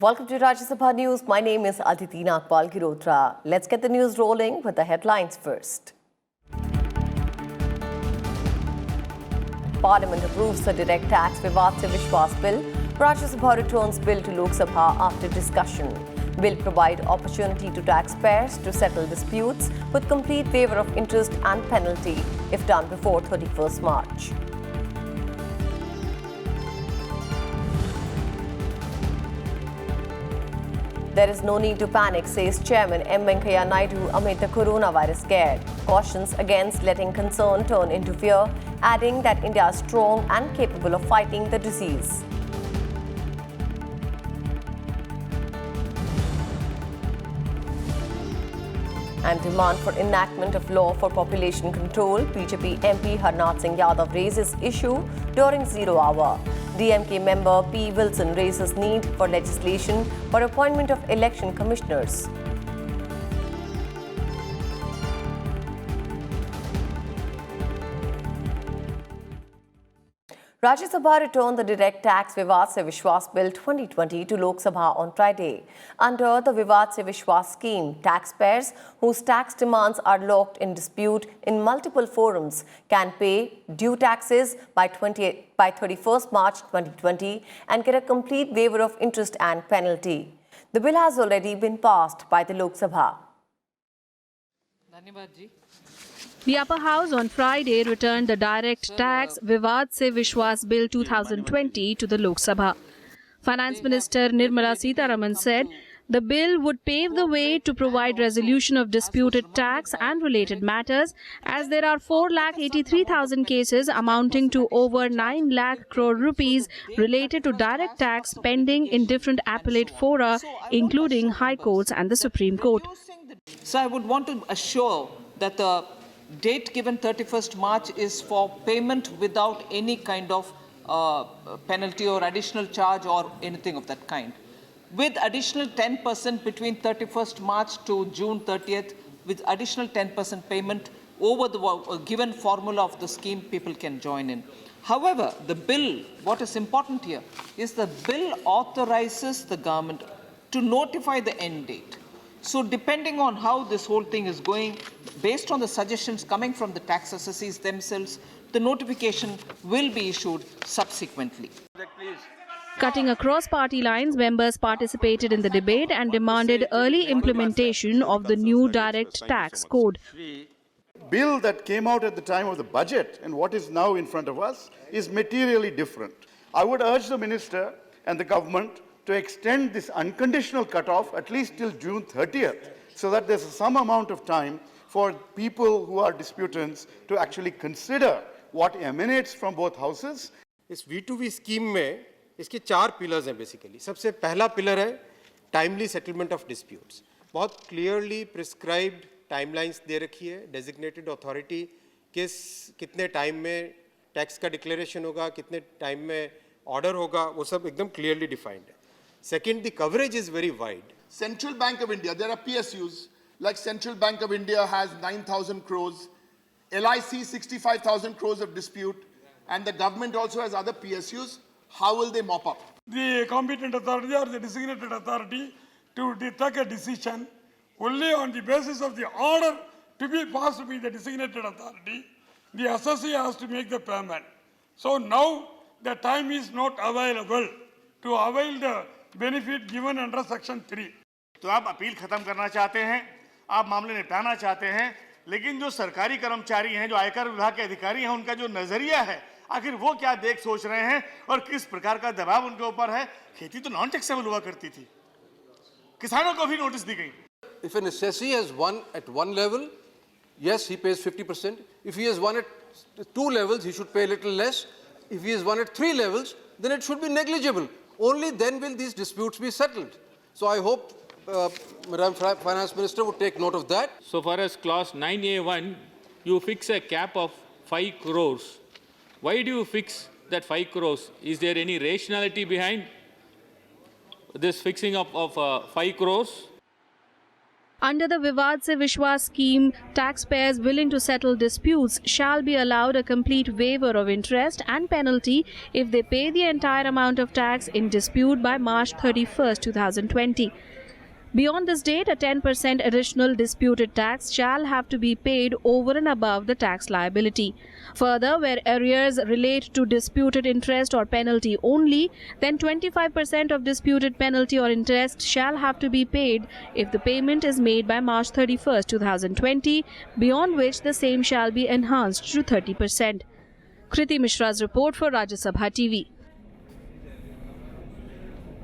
Welcome to Rajya Sabha News. My name is Aditi Nagpal Girotra. Let's get the news rolling with the headlines first. Parliament approves the direct tax Vivad Se Vishwas bill. Rajya Sabha returns bill to Lok Sabha after discussion. Bill provide opportunity to taxpayers to settle disputes with complete waiver of interest and penalty if done before 31st March. There is no need to panic, says Chairman M. Venkaiah Naidu amid the coronavirus scare. Cautions against letting concern turn into fear, adding that India is strong and capable of fighting the disease. And demand for enactment of law for population control, BJP MP Harnath Singh Yadav raises issue during 0 hour. DMK member P. Wilson raises need for legislation for appointment of election commissioners. Rajya Sabha returned the direct tax Vivad Se Vishwas Bill 2020 to Lok Sabha on Friday. Under the Vivad Se Vishwas scheme, taxpayers whose tax demands are locked in dispute in multiple forums can pay due taxes by 31st March 2020 and get a complete waiver of interest and penalty. The bill has already been passed by the Lok Sabha. The upper house on Friday returned the direct tax Vivad Se Vishwas Bill 2020 to the Lok Sabha. Finance Minister Nirmala Sitharaman said the bill would pave the way to provide resolution of disputed tax and related matters, as there are 4,83,000 cases amounting to over 9 lakh crore rupees related to direct tax pending in different appellate fora, including High Courts and the Supreme Court. So I would want to assure that the date given 31st March is for payment without any kind of penalty or additional charge or anything of that kind. With additional 10% between 31st March to June 30th, with additional 10% payment over the given formula of the scheme, people can join in. However, the bill, what is important here, is the bill authorizes the government to notify the end date. So depending on how this whole thing is going, based on the suggestions coming from the tax assessees themselves, the notification will be issued subsequently. Cutting across party lines, members participated in the debate and demanded early implementation of the new direct tax code. Bill that came out at the time of the budget and what is now in front of us is materially different. I would urge the minister and the government to extend this unconditional cutoff at least till June 30th, so that there's some amount of time for people who are disputants to actually consider what emanates from both houses. इस V2V scheme में इसके 4 pillars हैं basically. सबसे पहला pillar है timely settlement of disputes. बहुत clearly prescribed timelines दे रखी है. डेजिग्नेटेड अथॉरिटी कितने टाइम में टैक्स का डिक्लेरेशन होगा, कितने टाइम में ऑर्डर होगा, वो सब एकदम क्लियरली डिफाइंड है. Second, the coverage is very wide. Central Bank of India, there are PSUs, like Central Bank of India has 9,000 crores, LIC 65,000 crores of dispute, and the government also has other PSUs. How will they mop up? The competent authority or the designated authority to take a decision only on the basis of the order to be passed by the designated authority, the assessee has to make the payment. So now the time is not available to avail the benefit given under section 3. तो आप appeal खत्म करना चाहते हैं, आप मामले निपटाना चाहते हैं, लेकिन जो सरकारी कर्मचारी हैं, जो आयकर विभाग के अधिकारी हैं, उनका जो नजरिया है, आखिर वो क्या देख सोच रहे हैं और किस प्रकार का दबाव उनके ऊपर है. खेती तो नॉन टैक्सेबल हुआ करती थी, किसानों को भी नोटिस दी गई. If an assessee has won at one level, yes, he pays 50%. If he has won at 2 levels, he should pay a little less. If he has won at 3 levels, then it should be negligible. Only then will these disputes be settled. So I hope Madam Finance Minister would take note of that. So far as clause 9A1, you fix a cap of 5 crores. Why do you fix that 5 crores? Is there any rationality behind this fixing of 5 crores? Under the Vivad Se Vishwas scheme, taxpayers willing to settle disputes shall be allowed a complete waiver of interest and penalty if they pay the entire amount of tax in dispute by March 31st, 2020. Beyond this date, a 10% additional disputed tax shall have to be paid over and above the tax liability. Further, where arrears relate to disputed interest or penalty only, then 25% of disputed penalty or interest shall have to be paid if the payment is made by March 31st, 2020, beyond which the same shall be enhanced to 30%. Kriti Mishra's report for Rajya Sabha TV.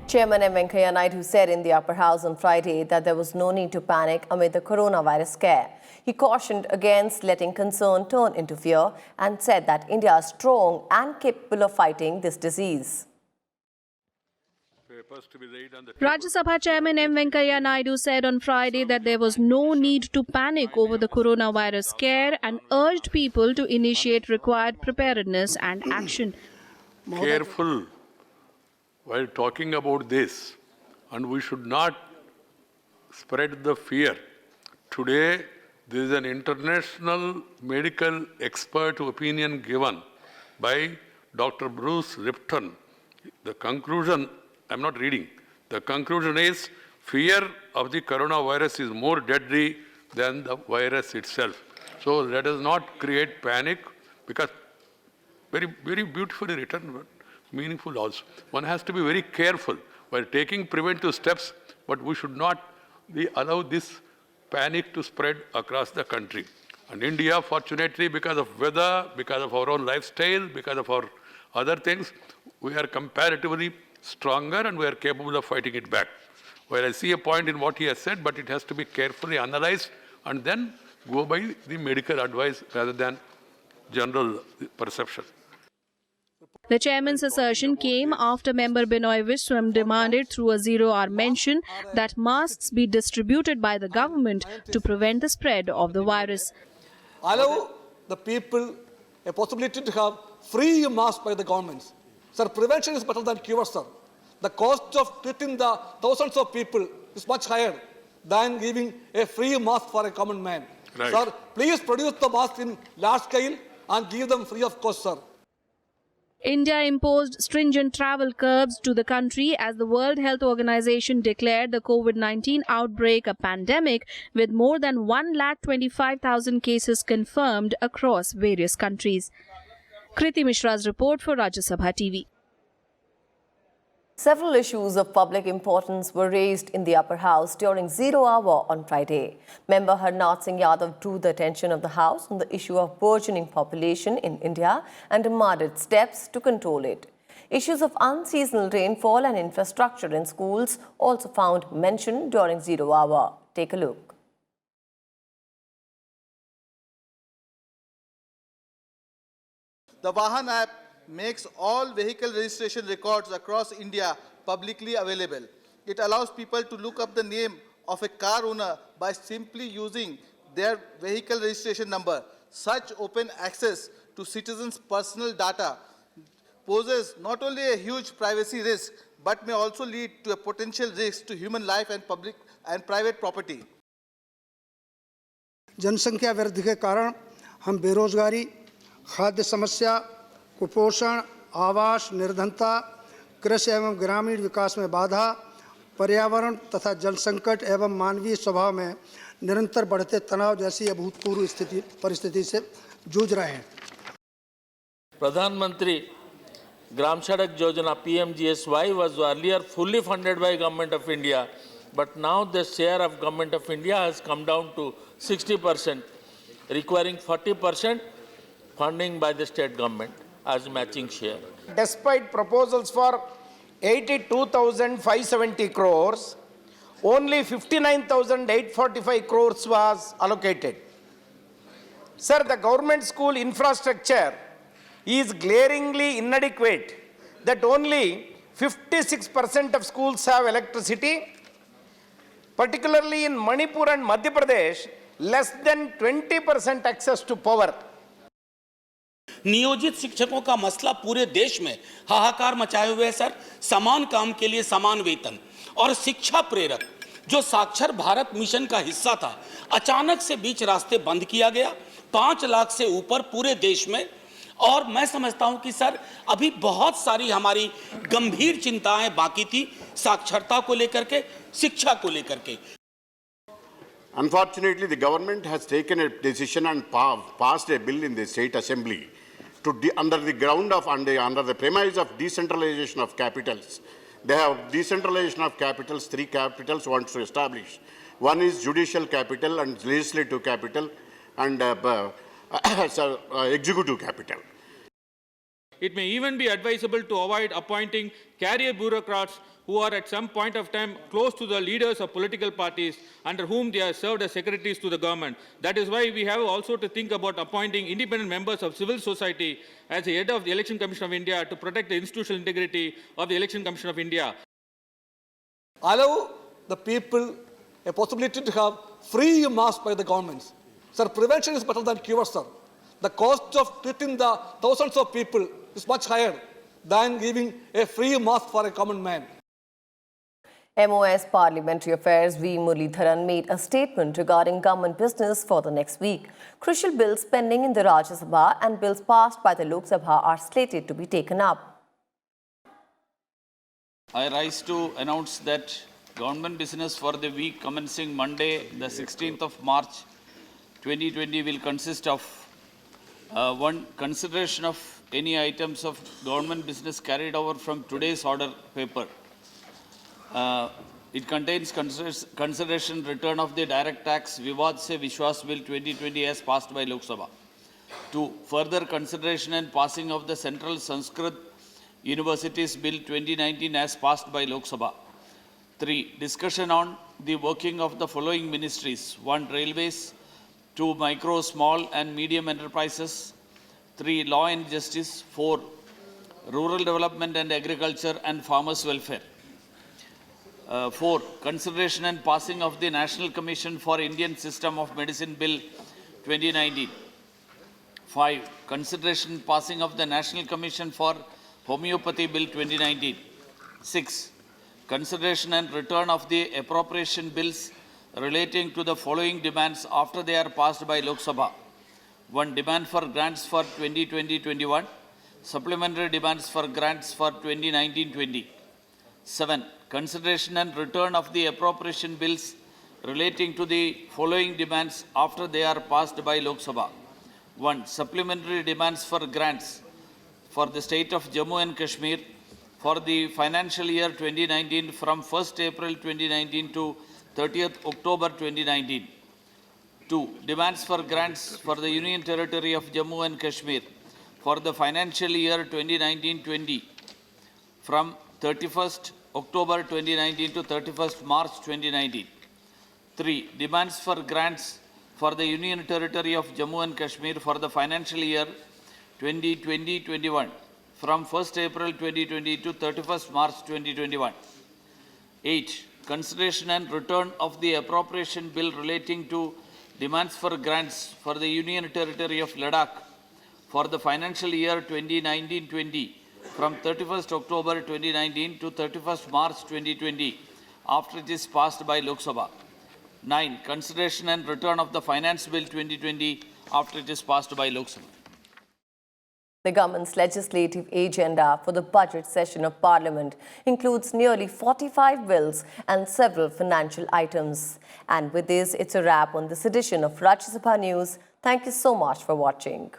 Chairman M. Venkaiah Naidu said in the upper house on Friday that there was no need to panic amid the coronavirus scare. He cautioned against letting concern turn into fear and said that India is strong and capable of fighting this disease. Rajya Sabha Chairman M. Venkaiah Naidu said on Friday that there was no need to panic over the coronavirus scare and urged people to initiate required preparedness and action. Careful while talking about this, and we should not spread the fear. Today, there is an international medical expert opinion given by Dr. Bruce Lipton. The conclusion, I'm not reading, the conclusion is fear of the coronavirus is more deadly than the virus itself. So let us not create panic, because very, very beautifully written, but meaningful also. One has to be very careful while taking preventive steps, but we should not allow this panic to spread across the country. And India, fortunately, because of weather, because of our own lifestyle, because of our other things, we are comparatively stronger and we are capable of fighting it back. Well, I see a point in what he has said, but it has to be carefully analyzed and then go by the medical advice rather than general perception. The chairman's assertion came after member Binoy Vishwam demanded through a zero-hour mention that masks be distributed by the government to prevent the spread of the virus. Allow the people a possibility to have free masks by the governments. Sir, prevention is better than cure, sir. The cost of treating the thousands of people is much higher than giving a free mask for a common man. Right. Sir, please produce the masks in large scale and give them free of cost, sir. India imposed stringent travel curbs to the country as the World Health Organization declared the COVID-19 outbreak a pandemic with more than 125,000 cases confirmed across various countries. Kriti Mishra's report for Rajya Sabha TV. Several issues of public importance were raised in the upper house during zero hour on Friday. Member Harnath Singh Yadav drew the attention of the House on the issue of burgeoning population in India and demanded steps to control it. Issues of unseasonal rainfall and infrastructure in schools also found mention during zero hour. Take a look. The Vahan app makes all vehicle registration records across India publicly available. It allows people to look up the name of a car owner by simply using their vehicle registration number. Such open access to citizens' personal data poses not only a huge privacy risk, but may also lead to a potential risk to human life and public and private property. जनसंख्या वृद्धि के कारण हम बेरोजगारी, खाद्य समस्या, कुपोषण, आवास, निर्धनता, कृषि एवं ग्रामीण विकास में बाधा, पर्यावरण तथा जल संकट एवं मानवीय स्वभाव में निरंतर बढ़ते तनाव जैसी अभूतपूर्व परिस्थिति से जूझ रहे हैं. प्रधानमंत्री ग्राम सड़क योजना PMGSY was earlier fully funded by Government of India, but now the share of Government of India has come down to 60%, requiring 40% funding by the state government as matching share. Despite proposals for 82,570 crores, only 59,845 crores was allocated. Sir, the government school infrastructure is glaringly inadequate that only 56% of schools have electricity. Particularly in Manipur and Madhya Pradesh, less than 20% access to power. नियोजित शिक्षकों का मसला पूरे देश में हाहाकार मचाए हुए है सर. समान काम के लिए समान वेतन और शिक्षा प्रेरक जो साक्षर भारत मिशन का हिस्सा था, अचानक से बीच रास्ते बंद किया गया, 5 लाख से ऊपर पूरे देश में। और मैं समझता हूं कि सर अभी बहुत सारी हमारी गंभीर चिंताएं बाकी थी, साक्षरता को लेकर के, शिक्षा को लेकर के। Unfortunately, the government has taken a decision and passed a bill in the state assembly to under the premise of decentralization of capitals. They have decentralization of capitals, 3 capitals wants to establish. One is judicial capital and legislative capital and executive capital. It may even be advisable to avoid appointing career bureaucrats who are at some point of time close to the leaders of political parties under whom they are served as secretaries to the government. That is why we have also to think about appointing independent members of civil society as the head of the Election Commission of India to protect the institutional integrity of the Election Commission of India. Allow the people a possibility to have free mass by the governments. Sir, prevention is better than cure, sir. The cost of treating the thousands of people is much higher than giving a free mass for a common man. MOS Parliamentary Affairs V. Muralidharan made a statement regarding government business for the next week. Crucial bills pending in the Rajya Sabha and bills passed by the Lok Sabha are slated to be taken up. I rise to announce that government business for the week commencing Monday, the 16th of March 2020 will consist of 1. Consideration of any items of government business carried over from today's order paper. It contains consideration return of the direct tax Vivad Se Vishwas Bill 2020 as passed by Lok Sabha. 2. Further consideration and passing of the Central Sanskrit Universities Bill 2019 as passed by Lok Sabha. 3. Discussion on the working of the following ministries. 1. Railways. 2. Micro, small and medium enterprises. 3. Law and justice. 4. Rural development and agriculture and farmers' welfare. 4. Consideration and passing of the National Commission for Indian System of Medicine Bill 2019. 5. Consideration and passing of the National Commission for Homeopathy Bill 2019. 6. Consideration and return of the appropriation bills relating to the following demands after they are passed by Lok Sabha. 1. Demand for grants for 2020-21. Supplementary demands for grants for 2019-20. 7. Consideration and return of the appropriation bills relating to the following demands after they are passed by Lok Sabha. 1. Supplementary demands for grants for the state of Jammu and Kashmir for the financial year 2019 from 1st April 2019 to 30th October 2019. 2. Demands for grants for the Union Territory of Jammu and Kashmir for the financial year 2019-20 from 31st October 2019 to 31st March 2019. 3. Demands for grants for the Union Territory of Jammu and Kashmir for the financial year 2020-21 from 1st April 2020 to 31st March 2021. 8. Consideration and return of the appropriation bill relating to demands for grants for the Union Territory of Ladakh for the financial year 2019-20 from 31st October 2019 to 31st March 2020 after it is passed by Lok Sabha. 9. Consideration and return of the Finance Bill 2020 after it is passed by Lok Sabha. The government's legislative agenda for the budget session of Parliament includes nearly 45 bills and several financial items. And with this, it's a wrap on this edition of Rajya Sabha News. Thank you so much for watching.